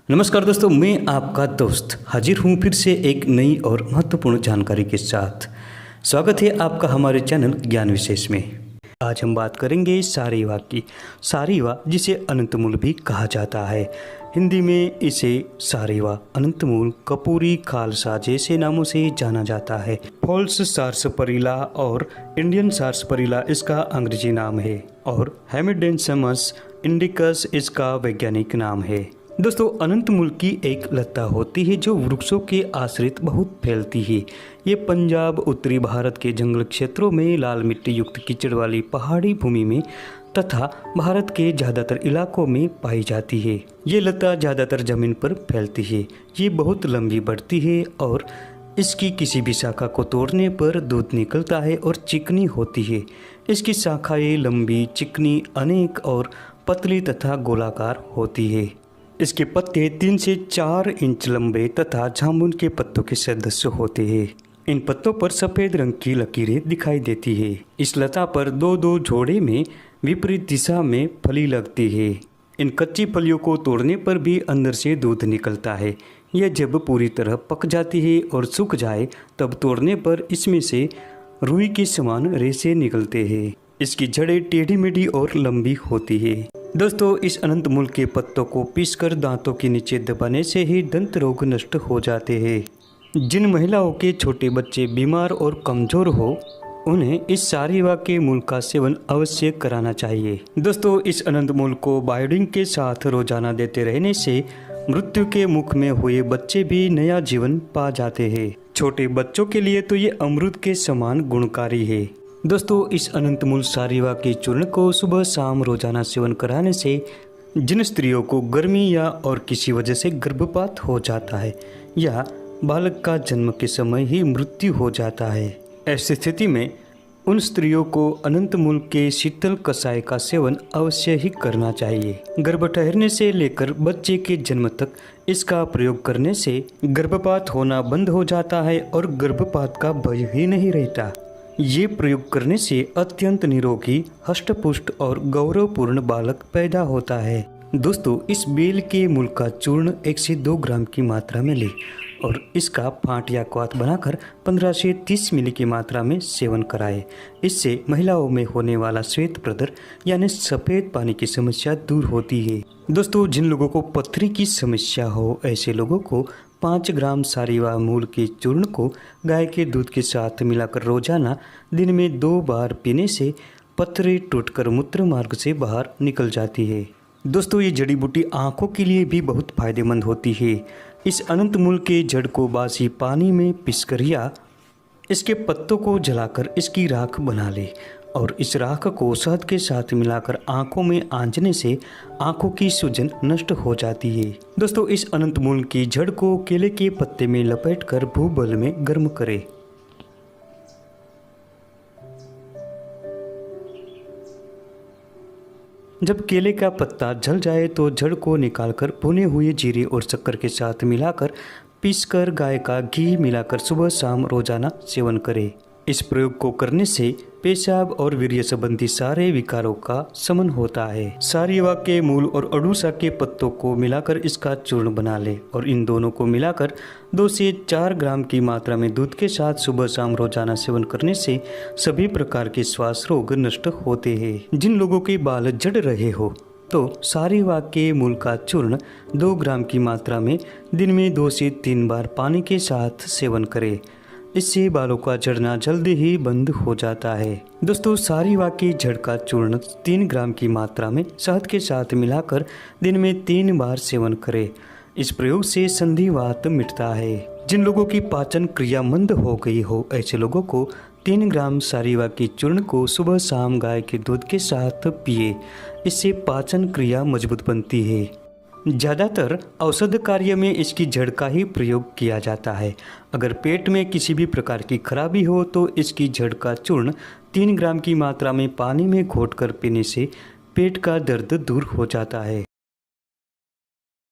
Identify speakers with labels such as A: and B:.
A: नमस्कार दोस्तों, मैं आपका दोस्त हाजिर हूँ फिर से एक नई और महत्वपूर्ण जानकारी के साथ। स्वागत है आपका हमारे चैनल ज्ञान विशेष में। आज हम बात करेंगे सारीवा की। सारीवा जिसे अनंतमूल भी कहा जाता है, हिंदी में इसे सारीवा, अनंतमूल, कपूरी, खालसा जैसे नामों से जाना जाता है। फॉल्स सार्सपरिला और इंडियन सार्सपरिला इसका अंग्रेजी नाम है और हेमिडेंसमस इंडिकस इसका वैज्ञानिक नाम है। दोस्तों, अनंतमूल की एक लता होती है जो वृक्षों के आश्रित बहुत फैलती है। ये पंजाब, उत्तरी भारत के जंगल क्षेत्रों में, लाल मिट्टी युक्त कीचड़ वाली पहाड़ी भूमि में तथा भारत के ज़्यादातर इलाकों में पाई जाती है। ये लता ज़्यादातर जमीन पर फैलती है। ये बहुत लंबी बढ़ती है और इसकी किसी भी शाखा को तोड़ने पर दूध निकलता है और चिकनी होती है। इसकी शाखाएं लंबी, चिकनी, अनेक और पतली तथा गोलाकार होती है। इसके पत्ते 3 से 4 इंच लंबे तथा जामुन के पत्तों के सदृश होते हैं। इन पत्तों पर सफ़ेद रंग की लकीरें दिखाई देती है। इस लता पर दो जोड़े में विपरीत दिशा में फली लगती है। इन कच्ची फलियों को तोड़ने पर भी अंदर से दूध निकलता है। यह जब पूरी तरह पक जाती है और सूख जाए तब तोड़ने पर इसमें से रुई के समान रेशे निकलते हैं। इसकी जड़ें टेढ़ी मेढ़ी और लंबी होती है। दोस्तों, इस अनंतमूल के पत्तों को पीसकर दांतों के नीचे दबाने से ही दंत रोग नष्ट हो जाते हैं। जिन महिलाओं के छोटे बच्चे बीमार और कमज़ोर हो उन्हें इस सारीवा के मूल का सेवन अवश्य कराना चाहिए। दोस्तों, इस अनंतमूल को बायोडिन के साथ रोजाना देते रहने से मृत्यु के मुख में हुए बच्चे भी नया जीवन पा जाते हैं। छोटे बच्चों के लिए तो ये अमृत के समान गुणकारी है। दोस्तों, इस अनंतमूल सारीवा के चूर्ण को सुबह शाम रोजाना सेवन कराने से जिन स्त्रियों को गर्मी या और किसी वजह से गर्भपात हो जाता है या बालक का जन्म के समय ही मृत्यु हो जाता है, ऐसी स्थिति में उन स्त्रियों को अनंतमूल के शीतल कषाय का सेवन अवश्य ही करना चाहिए। गर्भ ठहरने से लेकर बच्चे के जन्म तक इसका प्रयोग करने से गर्भपात होना बंद हो जाता है और गर्भपात का भय ही नहीं रहता। ये प्रयोग करने से अत्यंत निरोगी, हष्टपुष्ट और गौरवपूर्ण बालक पैदा होता है। दोस्तों, इस बेल के मूल का चूर्ण 1 से 2 ग्राम की मात्रा में लें और इसका फांट या क्वाथ बनाकर 15 से 30 मिली की मात्रा में सेवन कराएं। इससे महिलाओं में होने वाला श्वेत प्रदर यानी सफ़ेद पानी की समस्या दूर होती है। दोस्तों, जिन लोगों को पथरी की समस्या हो ऐसे लोगों को 5 ग्राम सारीवा मूल के चूर्ण को गाय के दूध के साथ मिलाकर रोजाना दिन में 2 बार पीने से पथरी टूटकर मूत्र मार्ग से बाहर निकल जाती है। दोस्तों, ये जड़ी बूटी आँखों के लिए भी बहुत फायदेमंद होती है। इस अनंतमूल के जड़ को बासी पानी में पीसकर या इसके पत्तों को जलाकर इसकी राख बना ले और इस राख को शहद के साथ मिलाकर आंखों में आंजने से आंखों की सूजन नष्ट हो जाती है। दोस्तों, इस अनंतमूल की जड़ को केले के पत्ते में लपेटकर भूबल में गर्म करें। जब केले का पत्ता जल जाए तो जड़ को निकालकर भुने हुए जीरे और शक्कर के साथ मिलाकर पीसकर गाय का घी मिलाकर सुबह शाम रोजाना सेवन करें। इस प्रयोग को करने से पेशाब और वीर्य संबंधी सारे विकारों का शमन होता है। सारीवा के मूल और अड़ूसा के पत्तों को मिलाकर इसका चूर्ण बना ले और इन दोनों को मिलाकर 2 से 4 ग्राम की मात्रा में दूध के साथ सुबह शाम रोजाना सेवन करने से सभी प्रकार के श्वास रोग नष्ट होते हैं। जिन लोगों के बाल झड़ रहे हो तो सारीवा के मूल का चूर्ण 2 ग्राम की मात्रा में दिन में 2 से 3 बार पानी के साथ सेवन करें। इससे बालों का झड़ना जल्दी ही बंद हो जाता है। दोस्तों, सारीवा की जड़ का चूर्ण 3 ग्राम की मात्रा में शहद के साथ मिलाकर दिन में 3 बार सेवन करें। इस प्रयोग से संधिवात मिटता है। जिन लोगों की पाचन क्रिया मंद हो गई हो ऐसे लोगों को 3 ग्राम सारीवा की चूर्ण को सुबह शाम गाय के दूध के साथ पिए। इससे पाचन क्रिया मजबूत बनती है। ज़्यादातर औषध कार्य में इसकी जड़ का ही प्रयोग किया जाता है। अगर पेट में किसी भी प्रकार की खराबी हो तो इसकी जड़ का चूर्ण 3 ग्राम की मात्रा में पानी में घोटकर पीने से पेट का दर्द दूर हो जाता है।